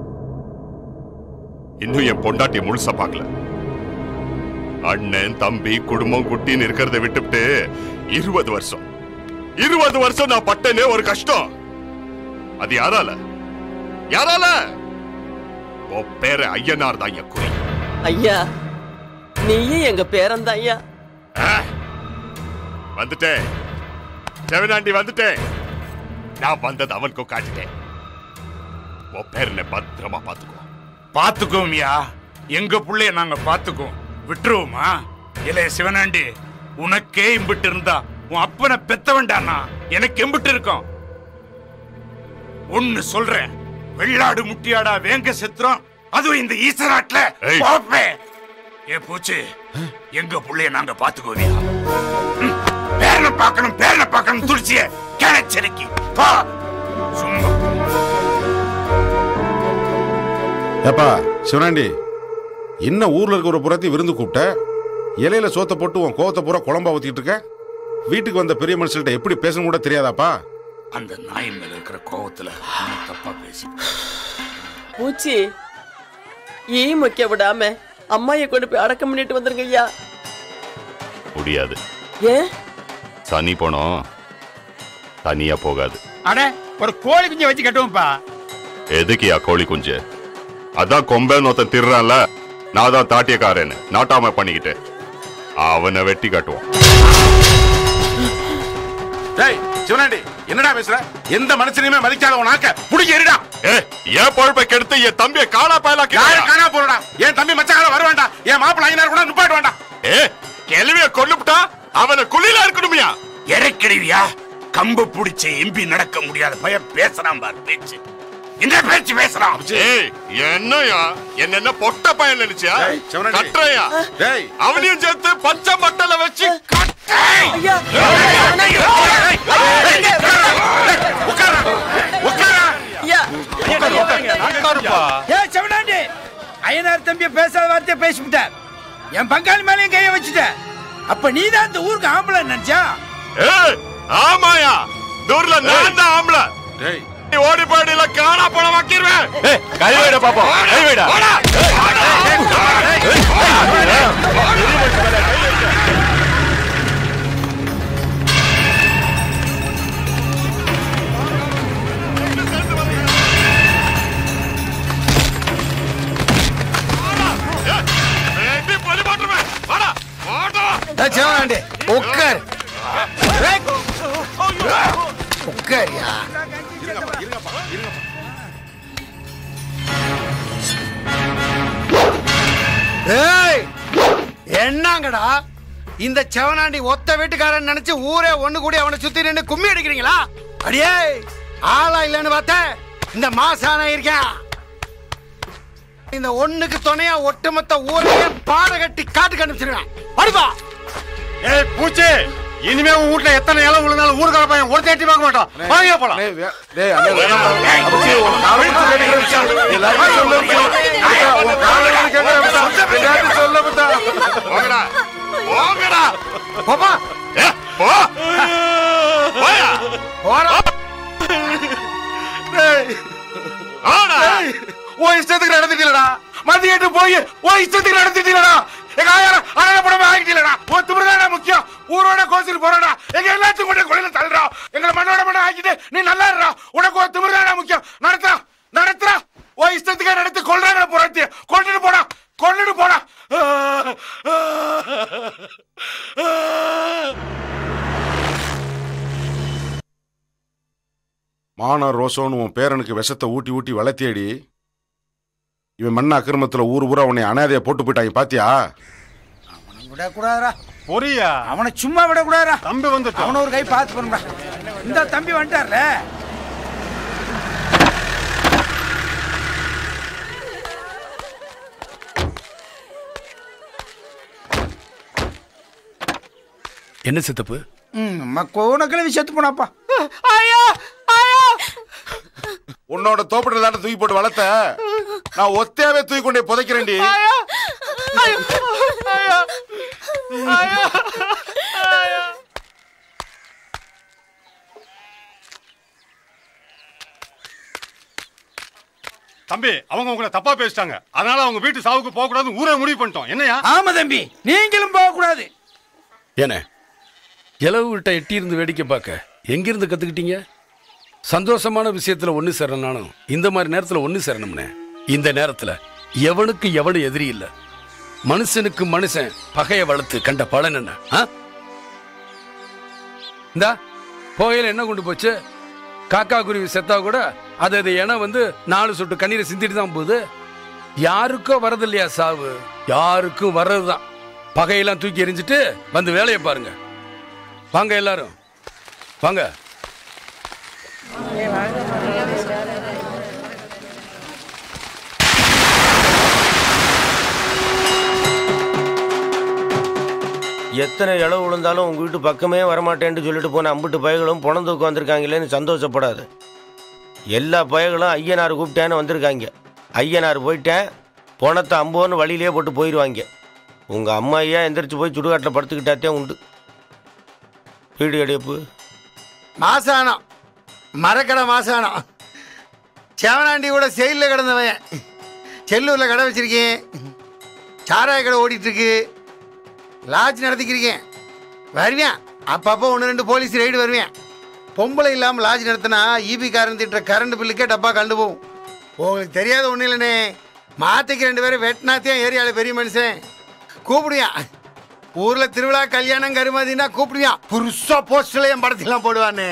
இன்னும் என் பொண்டாட்டி முழுசா பார்க்கல. அண்ணன் தம்பி குடும்பம் குட்டின்னு இருக்கிறத விட்டுவிட்டு 20 வருஷம் நான் பட்டனே ஒரு கஷ்டம். அது யாரால பேர ஐயனார் தான் என் குறி. ஐயா நீயும் எங்க பேரன் ஐயா. வந்துட்டேன் செவனாண்டி வந்துட்டேன். நான் வந்தது அவனுக்கு காட்டிட்டேன். உன் பேரனை பத்திரமா பாத்துக்கோமியா. எங்க புள்ளைய நாங்க பாத்துக்கோம். விட்டுருவோமா? இளைய சிவனாண்டி உனக்கே இம்பிட்டு இருந்தா உன் அப்பனை பெத்தவன்டானா எனக்கு எம்பிட்டு இருக்கும். ஒன்னு சொல்றேன், வெள்ளாடு முட்டியாடா வேங்க செத்துறோம், அதுவும் இந்த ஈசராட்ல. ஏ பூச்சி, எங்க புள்ளைய நாங்க பாத்துக்கோவியா? பேரனை பார்க்கணும் துடிச்சிய கிணச்செருக்கி பா. சும்மா ஏப்பா சிவனாண்டி, என்ன ஊர்ல இருக்க ஒரு புறத்தை விருந்து கூப்பிட்ட, இலையில சோத்த போட்டு உன் கோவத்தை பூரா குழம்பா ஊத்திட்டு இருக்க. வீட்டுக்கு வந்த பெரிய மனுஷன்கிட்ட எப்படி பேசணும் கூட தெரியாதாப்பா? அந்த நாய் மேல இருக்கிற கோவத்துல தப்பா பேசி பூச்சி ஈ முக்கிய விடாம அம்மாயை கொண்டு போய் அடக்கம் பண்ணிட்டு வந்துருங்க ஐயா. முடியாது. ஏன்? சனி போனோம் தனியா போகாது. அட ஒரு கோழி குஞ்சை வச்சு கட்டுவோம்ப்பா. எதுக்கியா கோழி குஞ்சு? அதான் கொம்பேன்னு ஒருத்தன் திருறான்ல, நான் தான் தாட்டியக்காரன்னு நாட்டாம பண்ணிக்கிட்டு அவனை வெட்டி காட்டுவான். டேய் சிவனாண்டி, என்னடா பேசுற? எந்த மனுஷனையுமே மதிக்காத உன் நாக்க புடிக்க எறிடா. ஏன் பொழப்பை கெடுத்து என் தம்பியை காணா பயலா காணா போறடா. என் தம்பி மச்சான வர வேண்டாம், என் மாப்பிள்ளை ஐயனார் கூட நிப்பாட்ட வேண்டாம். கேள்விய கொல்லுப்டா அவனை குழியில இருக்கணுமியா? இறக்கிடுவியா? கம்பு பிடிச்ச எம்பி நடக்க முடியாத பையன் பேசுறான் பார் பேச்சு. என்ன பேச்சு பேசுறான்? என்னையா என்ன பொட்ட பையன் நினைச்சியா? கட்டுறையா அவனையும் சேர்த்து பச்சை மட்டல வச்சு ஐயனார் தம்பிய பேசாத வார்த்தையை பேசிவிட்டார். என் பங்காளி மேலையும் கைய வச்சுட்ட. அப்ப நீதான் இந்த ஊருக்கு ஆம்பளை நினைச்சா? ஆமாயா, தூர்ல நான் தான் ஆம்பளை. ஓடி போயிடல காணா போன வாக்கிடுவேன். கைவேட பாப்போம், கைவேடா. உட்கார் உட்காரியா? என்னங்கடா இந்த செவனாண்டி ஒத்த வீட்டுக்காரன் நினைச்சு ஊரே ஒண்ணு கூடி அவனை சுத்தி நின்று கும்மி அடிக்கிறீங்களா? அடியே ஆளா இல்லன்னு பார்த்த இந்த மாசான இருக்கேன். இந்த ஒண்ணுக்கு துணையா ஒட்டுமொத்த ஊரையே பாட கட்டி காட்டுக்கு அனுப்பிச்சிருவேன். அடிப்பா. ஏய் பூச்சி, இனிமே உன் வீட்டுல எத்தனை இலை விழுந்தாலும் ஊருக்கார பையன் ஒரு தேட்டி பார்க்க மாட்டோம். வாங்க போலாம். இஷ்டத்துக்கு நடந்துட்டீங்களா? மதியிட்டு போய் இஷ்டத்துக்கு நடந்துட்டீங்களா? எங்க ஆயிரம் படமே ஆகிட்டீங்களா? துமிரதான முக்கியம். ஊரோட கோசிட்டு போறா, எங்க எல்லாத்தையும் கொண்டு கொலையில தள்ளுறா. எங்களை மண்ணோட மண்ண ஆக்கிட்டு நீ நல்லா இருறா. உனக்கு ஒரு துமிரதான முக்கியம். நடத்துறா ஓ இஷ்டத்துக்கே நடத்தி கொள்றாங்க. புறத்தி கொண்டுட்டு போடா. மான ரோசோன்னு உன் பேரனுக்கு விஷத்தை ஊட்டி ஊட்டி வளர்த்தியடி. இவன் மண்ண அக்கிரமத்துல ஊர் ஊரா உன்னை அனாதையா போட்டு போயிட்டாங்க பாத்தியா? விடக்கூடாதா பொரியா? அவனை சும்மா விடக்கூடாதா? தம்பி வந்து அவனை ஒரு கை பார்த்து பண்ணுடா. இந்த தம்பி வந்துட்டார்ல. என்ன சித்தப்பு? கோணக்கிழவி செத்து போனாப்பா. உன்னோட தோப்பட்ட தாண்ட தூக்கி போட்டு வளர்த்த நான் ஒத்தையாவே தூக்கி கொண்டே புதைக்கிறேன்டி. தம்பி, அவங்க உங்களை தப்பா பேசிட்டாங்க. அதனால அவங்க வீட்டு சாவுக்கு போக கூடாது ஊரே முடிவு பண்ணிட்டோம். என்னையா? ஆமா தம்பி, நீங்களும் போக கூடாது. ஏனே இளவு விட்ட எட்டி இருந்து வேடிக்கை பார்க்க எங்கிருந்து கத்துக்கிட்டீங்க? சந்தோஷமான விஷயத்துல ஒண்ணு சேரணும், இந்த மாதிரி நேரத்துல ஒண்ணு சேரணும்னே. இந்த நேரத்துல எவனுக்கு எவனு எதிரி இல்ல. மனுஷனுக்கு மனுஷன் பகைய வளர்த்து கண்ட பலன் என்ன? இந்தா போகையில என்ன கொண்டு போச்சு? காக்கா குருவி செத்தா கூட அது என வந்து 4 சொட்டு கண்ணீரை சிந்திட்டு தான் போகுது. யாருக்கும் வரது இல்லையா சாவு? யாருக்கும் வர்றதுதான். பகையெல்லாம் தூக்கி எறிஞ்சிட்டு வந்து வேலையை பாருங்க. வாங்க எல்லாரும் வாங்க. எத்தனை இளவு விழுந்தாலும் உங்க வீட்டு பக்கமே வரமாட்டேன்னு சொல்லிட்டு போன அம்பிட்டு பயகளும் பணம் தூக்க வந்திருக்காங்களேன்னு சந்தோஷப்படாது. எல்லா பயகளும் ஐயனார் கூப்பிட்டேன்னு வந்திருக்காங்க. ஐயனார் போயிட்டேன், பணத்தை அம்போன்னு வழியிலே போட்டு போயிடுவாங்க. உங்க அம்மா ஐயா எந்திரிச்சு போய் சுடுகாட்டில் படுத்துக்கிட்டாத்தே உண்டு. வீடு அடையப்பு மாசானம், மரக்கடை மாசானம். சேவனாண்டி கூட செயலில் கிடந்தவன். செல்லூரில் கடை வச்சிருக்கேன், சாராய கடை ஓடிட்டுருக்கு, லாட்ஜ் நடத்திக்கிருக்கேன். வருவேன் அப்பப்போ 1-2 போலீஸ் ரைடு வருவேன். பொம்பளை இல்லாமல் லாட்ஜ் நடத்தினா ஈபி காரன் திட்டுற கரண்ட் பில்லுக்கே டப்பா கண்டு போகும். உங்களுக்கு தெரியாத ஒன்றும் இல்லைண்ணே, மாத்தைக்கு 2 பேரும் வெட்டினாத்தையும் ஏரியாவில் பெரிய மனுஷன் கூப்பிடுவான். ஊரில் திருவிழா கல்யாணம் கருமதினா கூப்பிடுவான். புருஷா போஸ்டர்ல என் படத்தெல்லாம் போடுவான்னு.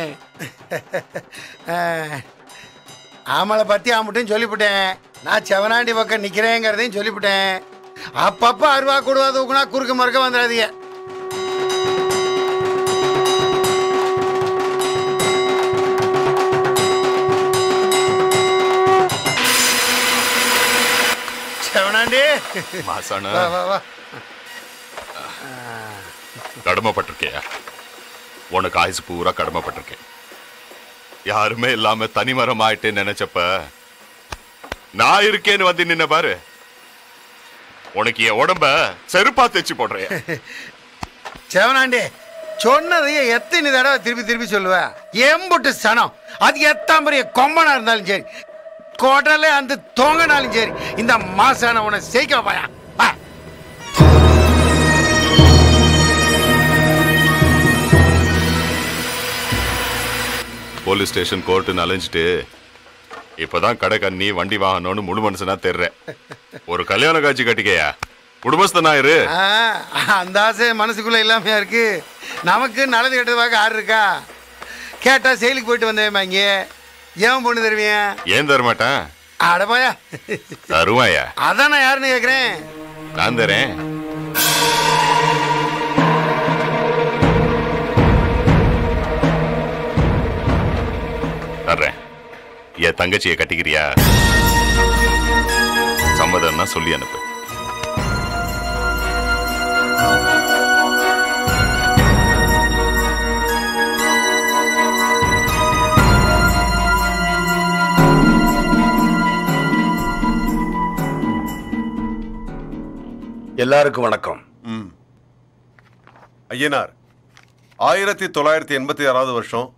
ஆமலை பற்றி ஆமட்டும் சொல்லிவிட்டேன். நான் செவனாண்டி பக்கம் நிற்கிறேங்கிறதையும் சொல்லிவிட்டேன். அப்பப்போ அருவா கொடுவா தூக்குனா குறுக்க மறுக்க வந்துடாதீங்க. செவனாண்டி மாசானா வா வா வா. கடமைப்பட்டிருக்கியா? உனக்கு ஆயுசு பூரா கடமைப்பட்டிருக்கேன். யாருமே இல்லாம தனிமரம் ஆயிட்டேன்னு நினைச்சப்ப நான் இருக்கேன்னு வந்து நின்ன பாரு. உனக்கு என் உடம்ப செருப்பா தைச்சு போடுறேன். செவனாண்டி சொன்னதையே எத்தனை தடவை திருப்பி திருப்பி சொல்லுவேன். எம்புட்டு சனம், அது எத்தாம் பெரிய கொம்பனா இருந்தாலும் சரி, கோட்டலே அந்த தொங்கனாலும் சரி, இந்த மாசான உன சேர்க்க பாயா. போலீஸ் ஸ்டேஷன் கோர்ட்டுன்னு அலைஞ்சிட்டு இப்பதான் கடை கண்ணி வண்டி வாகனம்னு முழு மனுஷனா தெர்றேன். ஒரு கல்யாண காட்சி கட்டிக்கையா, குடும்பஸ்தனாயிரு. அந்த ஆசை மனசுக்குள்ள இல்லாமையா இருக்கு. நமக்கு நல்லது கெட்டது பார்க்க ஆறு இருக்கா? கேட்டா செயலுக்கு போயிட்டு வந்தேன். இங்கே ஏன் பொண்ணு தருவியா? ஏன் தர மாட்டேன்? அடப்பாயா தருவாயா? அதான் நான் யாருன்னு கேக்குறேன். நான் தரேன். தர்றேன். என் தங்கச்சியை கட்டிக்கிறியா? சம்மதம்னா சொல்லி அனுப்பு. எல்லாருக்கும் வணக்கம். ஐயனார், 1986 வருஷம்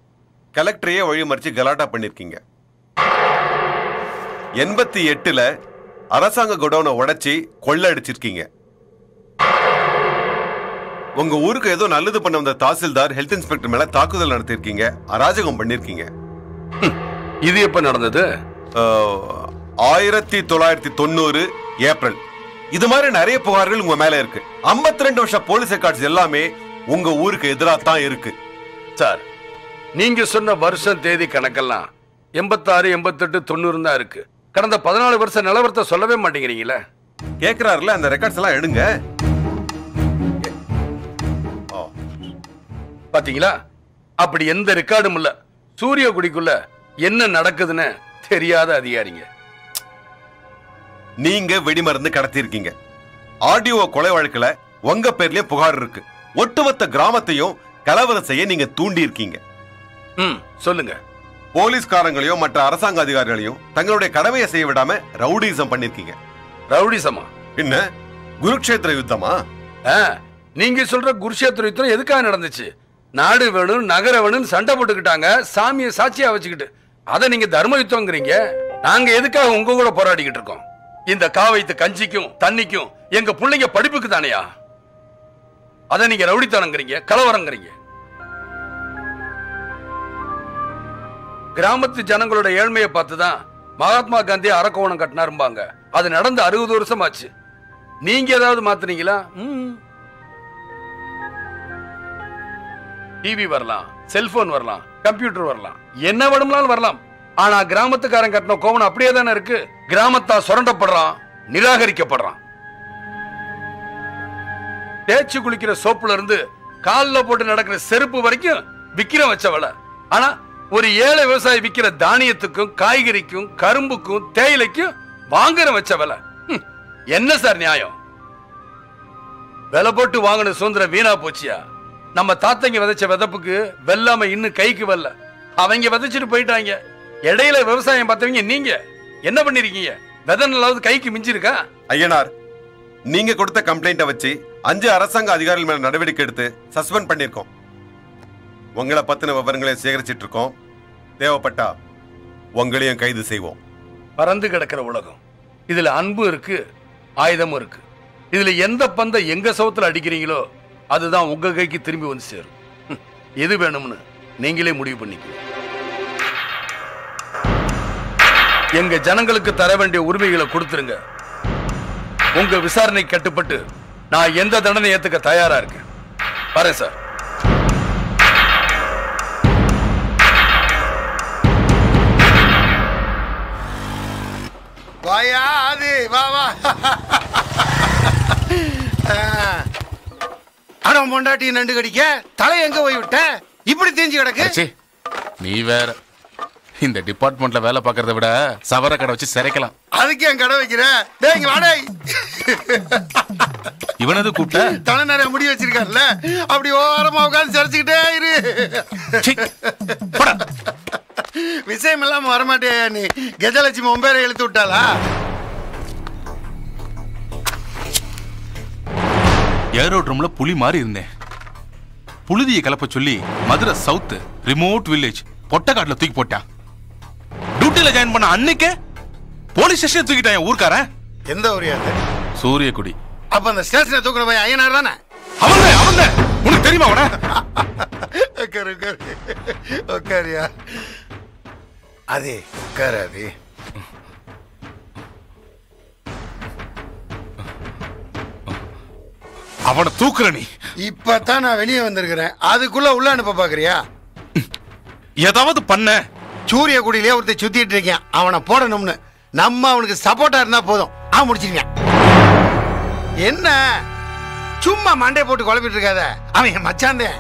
கலெக்டரையே வழிமறிச்சு கலாட்டா பண்ணிருக்கீங்க. 88ல அரசாங்க குடோனை உடைச்சி கொள்ளை அடிச்சிருக்கீங்க. உங்க ஊருக்கு ஏதோ நல்லது பண்ண வந்த தாசில்தார் ஹெல்த் இன்ஸ்பெக்டர் மேல தாக்குதல் நடத்திருக்கீங்க, அராஜகம் பண்ணிருக்கீங்க. இது எப்ப நடந்தது? 1990 ஏப்ரல். இது மாதிரி நிறைய புகார்கள் உங்க மேல இருக்கு. 52 வருஷம் போலீஸ் ரெக்கார்ட்ஸ் எல்லாமே உங்க ஊருக்கு எதிராக தான் இருக்கு. சார், நீங்க சொன்ன வருஷம் தேதி கணக்கெல்லாம் 86, 88, 90 தான் இருக்கு. கடந்த 14 வருஷம் நிலவரத்தை சொல்லவே மாட்டேங்கிறீங்களே. கேக்குறாருல, அந்த ரெக்கார்ட்ஸ் எல்லாம் எடுங்க. பாத்தீங்களா, அப்படி எந்த ரெக்கார்டும் இல்ல. சூரியகுடிக்குள்ள என்ன நடக்குதுன்னு தெரியாத அதிகாரிங்க. நீங்க வெடிமருந்து கடத்திருக்கீங்க. ஆடியோ கொலை வழக்குல உங்க பேர்லயே புகார் இருக்கு. ஒட்டுமொத்த கிராமத்தையும் கலவரம் செய்ய நீங்க தூண்டி இருக்கீங்க. சொல்லுங்க. போலீஸ்காரங்களையும் மற்ற அரசாங்க அதிகாரிகளையும் தங்களுடைய கடமையை செய்ய விடாம ரவுடிசம் பண்ணிருக்கீங்க. ரவுடிசமா? என்ன குருக்ஷேத்திர யுத்தமா? நீங்க சொல்ற குருக்ஷேத்திர யுத்தம் எதுக்காக நடந்துச்சு? நாடு வேணும் நகர வேணும் சண்டை போட்டுக்கிட்டாங்க, சாமியை சாட்சியா வச்சுக்கிட்டு. அதை நீங்க தர்ம யுத்தம்ங்கிறீங்க. நாங்க எதுக்காக உங்க கூட போராடிக்கிட்டு இருக்கோம்? இந்த காவைத்து கஞ்சிக்கும் தண்ணிக்கும் எங்க பிள்ளைங்க படிப்புக்கு தானையா? அதை நீங்க ரவுடித்தனங்கிறீங்க, கலவரங்கிறீங்க. கிராமத்து ஜனங்களோட ஏழ்மையை பார்த்துதான் மகாத்மா காந்தி அரக்கோணம் கட்டினாரும்பாங்க. அது நடந்து 60 வருஷம் ஆச்சு. நீங்க ஏதாவது மாத்துனீங்களா? டிவி வரலாம், செல்போன் வரலாம், கம்ப்யூட்டர் வரலாம், என்ன வேணும்னாலும் வரலாம். ஆனா கிராமத்துக்காரன் கட்டின கோவணம் அப்படியே தானே இருக்கு. கிராமத்தா சுரண்டப்படுறான், நிராகரிக்கப்படுறான். தேய்ச்சி குளிக்கிற சோப்புல இருந்து காலில் போட்டு நடக்கிற செருப்பு வரைக்கும் விக்கிற வச்ச விலை. ஆனா ஒரு ஏழை விவசாயி விக்கிற தானியத்துக்கும் காய்கறிக்கும் கரும்புக்கும் தேயிலைக்கும் வாங்குற வச்ச விலை. என்ன சார் நியாயம்? விலை போட்டு வாங்கின சுதந்திரம் வீணா போச்சியா? நம்ம தாத்தங்க விதைச்ச விதப்புக்கு வெள்ளாம இன்னும் கைக்கு வரல. அவங்க விதைச்சிட்டு போயிட்டாங்க. இடையில விவசாயம் பார்த்தவங்க நீங்க என்ன பண்ணிருக்கீங்க? விதை நல்லாவது கைக்கு மிஞ்சிருக்கா? ஐயனார், நீங்க கொடுத்த கம்ப்ளைண்ட்டை வச்சு 5 அரசாங்க அதிகாரிகள் மேல நடவடிக்கை எடுத்து சஸ்பெண்ட் பண்ணிருக்கோம். உங்களை பத்தின விவரங்களை சேகரிச்சிட்டு இருக்கோம். தேவைப்பட்டா உங்களையும் கைது செய்வோம். பறந்து கிடக்கிற உலகம். இதுல அன்பு இருக்கு, ஆயுதமும் இருக்கு. இதுல எந்த பந்தை எங்க சவுத்துல அடிக்கிறீங்களோ அதுதான் உங்க கைக்கு திரும்பி வந்து சேரும். எது வேணும்னு நீங்களே முடிவு பண்ணிக்கணும். எங்க ஜனங்களுக்கு தர வேண்டிய உரிமைகளை கொடுத்துருங்க. உங்க விசாரணை கட்டுப்பட்டு நான் எந்த தண்டனை ஏத்துக்க தயாரா இருக்கேன். வரேன் சார். வாயா அது வா வா. அடம் பொண்டாட்டி நண்டு கடிக்க தலை எங்க போய் விட்ட? இப்படி தேஞ்சு கிடக்கு. நீ வேற இந்த டிபார்ட்மெண்ட்ல வேலை பார்க்கறத விட சவர கடை வச்சு சிறைக்கலாம். அதுக்கு என் கடை வைக்கிற? டேய் வாடா. இவனது கூப்பிட்ட தலை நிறைய முடி வச்சிருக்காருல்ல, அப்படி ஓரமா உட்கார்ந்து சரிச்சுக்கிட்டே இரு. விஷயம் இல்லாம வரமாட்டேயா நீ? கஜலட்சுமி ஒன்பேரை இழுத்து விட்டாளா? ஏரோட்ரம்ல புலி மாதிரி இருந்தேன். புழுதியை கலப்ப சொல்லி மதுரை சவுத் ரிமோட் வில்லேஜ் பொட்டக்காட்டுல தூக்கி போட்டான். டியூட்டில ஜாயின் பண்ண அன்னைக்கே போலீஸ் ஸ்டேஷன் தூக்கிட்டான் ஊர்க்காரன். எந்த ஊரியா? சூரியகுடி. அப்ப அந்த ஸ்டேஷனை தூக்குற போய் ஐயனார் தானே? அவன் உனக்கு தெரியுமா? அவன உட்காரியா? அதே உட்காரு. அதே அவனை தூக்குற நீ. இப்பதான் நான் வெளியே வந்திருக்கிறேன், அதுக்குள்ள உள்ள அனுப்ப பாக்குறியா? ஏதாவது பண்ண. சூரியகுடியிலே ஒருத்தர் சுத்திட்டு இருக்கேன், அவனை போடணும்னு. நம்ம அவனுக்கு சப்போர்ட்டா இருந்தா போதும். முடிச்சிருக்கேன். என்ன சும்மா மண்டை போட்டு குழப்பிட்டு இருக்காத, அவன் மச்சாந்தேன்.